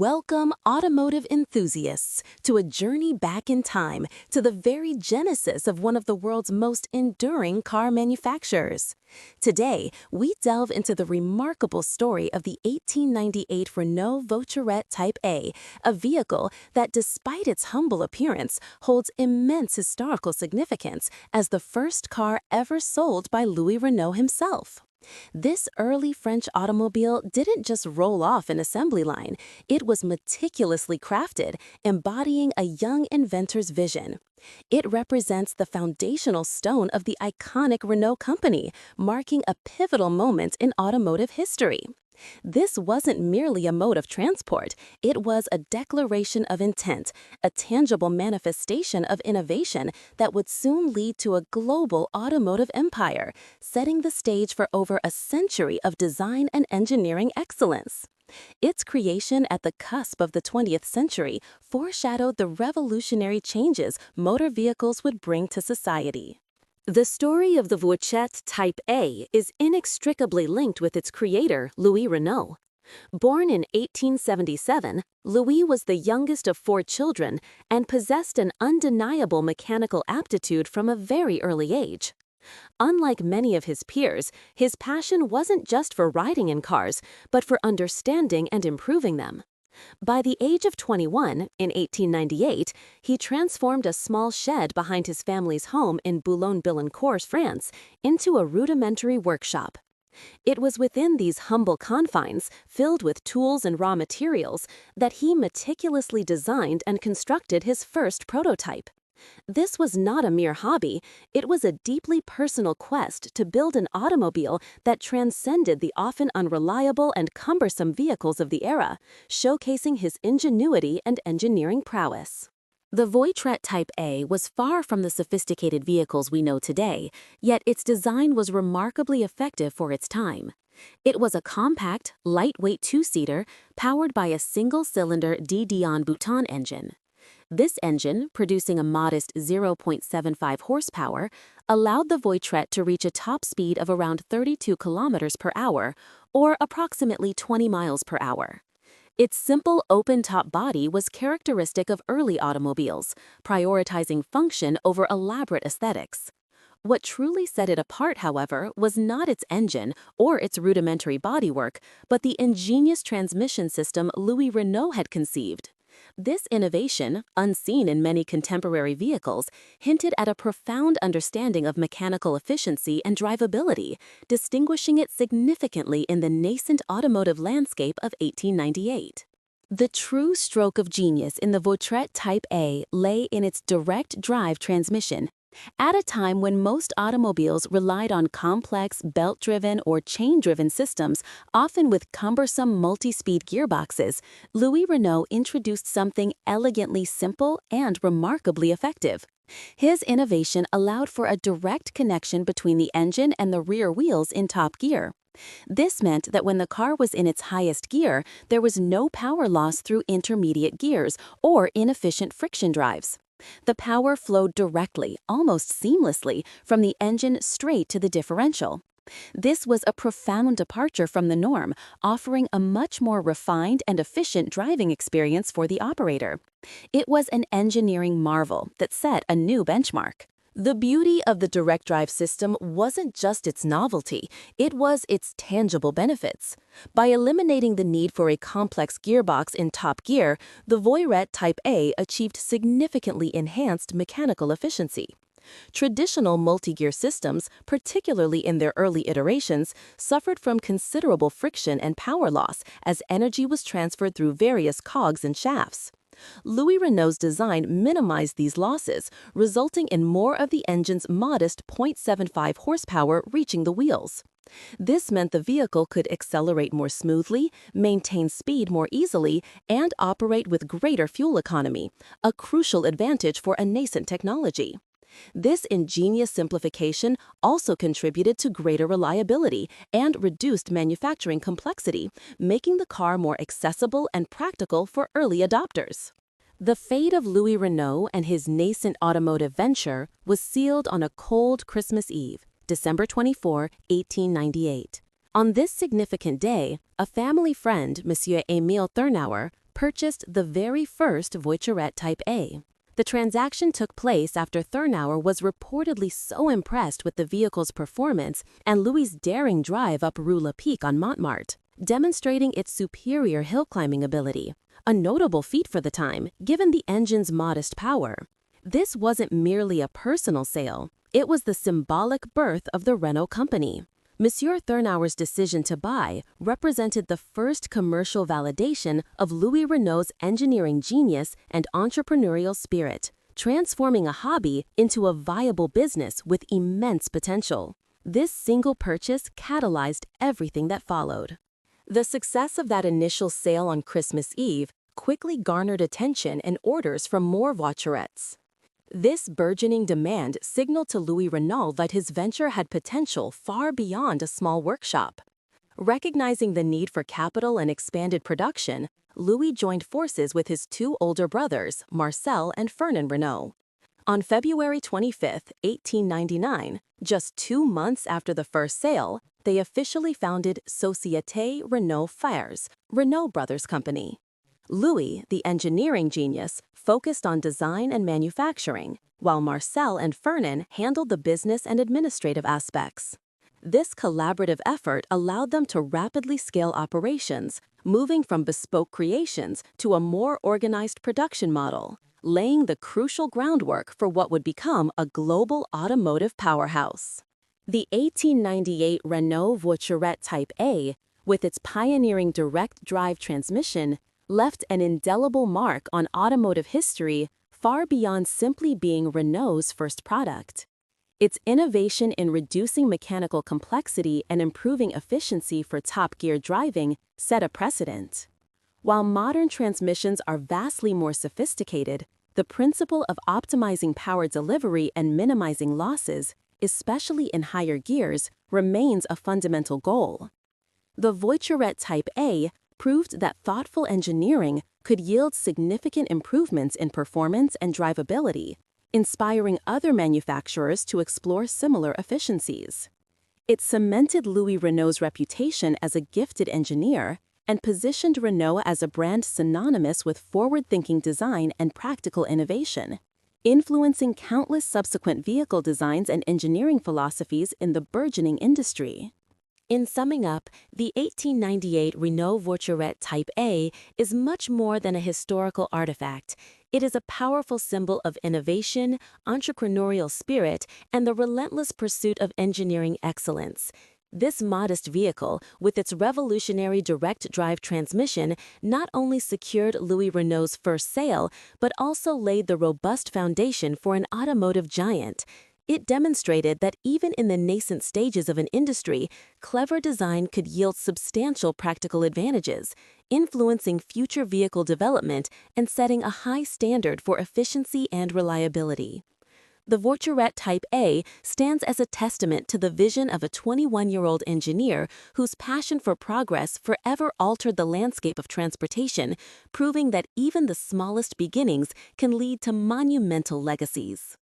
Welcome, automotive enthusiasts, to a journey back in time to the very genesis of one of the world's most enduring car manufacturers. Today, we delve into the remarkable story of the 1898 Renault Voiturette Type A, a vehicle that, despite its humble appearance, holds immense historical significance as the first car ever sold by Louis Renault himself. This early French automobile didn't just roll off an assembly line, it was meticulously crafted, embodying a young inventor's vision. It represents the foundational stone of the iconic Renault company, marking a pivotal moment in automotive history. This wasn't merely a mode of transport, it was a declaration of intent, a tangible manifestation of innovation that would soon lead to a global automotive empire, setting the stage for over a century of design and engineering excellence. Its creation at the cusp of the 20th century foreshadowed the revolutionary changes motor vehicles would bring to society. The story of the Voiturette Type A is inextricably linked with its creator, Louis Renault. Born in 1877, Louis was the youngest of 4 children and possessed an undeniable mechanical aptitude from a very early age. Unlike many of his peers, his passion wasn't just for riding in cars, but for understanding and improving them. By the age of 21, in 1898, he transformed a small shed behind his family's home in Boulogne-Billancourt, France, into a rudimentary workshop. It was within these humble confines, filled with tools and raw materials, that he meticulously designed and constructed his first prototype. This was not a mere hobby, it was a deeply personal quest to build an automobile that transcended the often unreliable and cumbersome vehicles of the era, showcasing his ingenuity and engineering prowess. The Voiturette Type A was far from the sophisticated vehicles we know today, yet its design was remarkably effective for its time. It was a compact, lightweight two-seater powered by a single-cylinder de Dion Bouton engine. This engine, producing a modest 0.75 horsepower, allowed the Voiturette to reach a top speed of around 32 kilometers per hour, or approximately 20 miles per hour. Its simple open-top body was characteristic of early automobiles, prioritizing function over elaborate aesthetics. What truly set it apart, however, was not its engine or its rudimentary bodywork, but the ingenious transmission system Louis Renault had conceived. This innovation, unseen in many contemporary vehicles, hinted at a profound understanding of mechanical efficiency and drivability, distinguishing it significantly in the nascent automotive landscape of 1898. The true stroke of genius in the Voiturette Type A lay in its direct drive transmission. At a time when most automobiles relied on complex, belt-driven or chain-driven systems, often with cumbersome multi-speed gearboxes, Louis Renault introduced something elegantly simple and remarkably effective. His innovation allowed for a direct connection between the engine and the rear wheels in top gear. This meant that when the car was in its highest gear, there was no power loss through intermediate gears or inefficient friction drives. The power flowed directly, almost seamlessly, from the engine straight to the differential. This was a profound departure from the norm, offering a much more refined and efficient driving experience for the operator. It was an engineering marvel that set a new benchmark. The beauty of the direct drive system wasn't just its novelty, it was its tangible benefits. By eliminating the need for a complex gearbox in top gear, the Voiturette Type A achieved significantly enhanced mechanical efficiency. Traditional multi-gear systems, particularly in their early iterations, suffered from considerable friction and power loss as energy was transferred through various cogs and shafts. Louis Renault's design minimized these losses, resulting in more of the engine's modest 0.75 horsepower reaching the wheels. This meant the vehicle could accelerate more smoothly, maintain speed more easily, and operate with greater fuel economy, a crucial advantage for a nascent technology. This ingenious simplification also contributed to greater reliability and reduced manufacturing complexity, making the car more accessible and practical for early adopters. The fate of Louis Renault and his nascent automotive venture was sealed on a cold Christmas Eve, December 24, 1898. On this significant day, a family friend, Monsieur Émile Thurnauer, purchased the very first Voiturette Type A. The transaction took place after Thurnauer was reportedly so impressed with the vehicle's performance and Louis' daring drive up Rue Lepic on Montmartre, demonstrating its superior hill climbing ability, a notable feat for the time, given the engine's modest power. This wasn't merely a personal sale, it was the symbolic birth of the Renault company. Monsieur Thurnauer's decision to buy represented the first commercial validation of Louis Renault's engineering genius and entrepreneurial spirit, transforming a hobby into a viable business with immense potential. This single purchase catalyzed everything that followed. The success of that initial sale on Christmas Eve quickly garnered attention and orders from more voiturettes. This burgeoning demand signaled to Louis Renault that his venture had potential far beyond a small workshop. Recognizing the need for capital and expanded production, Louis joined forces with his two older brothers, Marcel and Fernand Renault. On February 25, 1899, just 2 months after the first sale, they officially founded Société Renault Frères, Renault Brothers Company. Louis, the engineering genius, focused on design and manufacturing, while Marcel and Fernand handled the business and administrative aspects. This collaborative effort allowed them to rapidly scale operations, moving from bespoke creations to a more organized production model, laying the crucial groundwork for what would become a global automotive powerhouse. The 1898 Renault Voiturette Type A, with its pioneering direct drive transmission, left an indelible mark on automotive history far beyond simply being Renault's first product. Its innovation in reducing mechanical complexity and improving efficiency for top-gear driving set a precedent. While modern transmissions are vastly more sophisticated, the principle of optimizing power delivery and minimizing losses, especially in higher gears, remains a fundamental goal. The Voiturette Type A proved that thoughtful engineering could yield significant improvements in performance and drivability, inspiring other manufacturers to explore similar efficiencies. It cemented Louis Renault's reputation as a gifted engineer and positioned Renault as a brand synonymous with forward-thinking design and practical innovation, influencing countless subsequent vehicle designs and engineering philosophies in the burgeoning industry. In summing up, the 1898 Renault Voiturette Type A is much more than a historical artifact. It is a powerful symbol of innovation, entrepreneurial spirit, and the relentless pursuit of engineering excellence. This modest vehicle, with its revolutionary direct drive transmission, not only secured Louis Renault's first sale, but also laid the robust foundation for an automotive giant. It demonstrated that even in the nascent stages of an industry, clever design could yield substantial practical advantages, influencing future vehicle development and setting a high standard for efficiency and reliability. The Voiturette Type A stands as a testament to the vision of a 21-year-old engineer whose passion for progress forever altered the landscape of transportation, proving that even the smallest beginnings can lead to monumental legacies.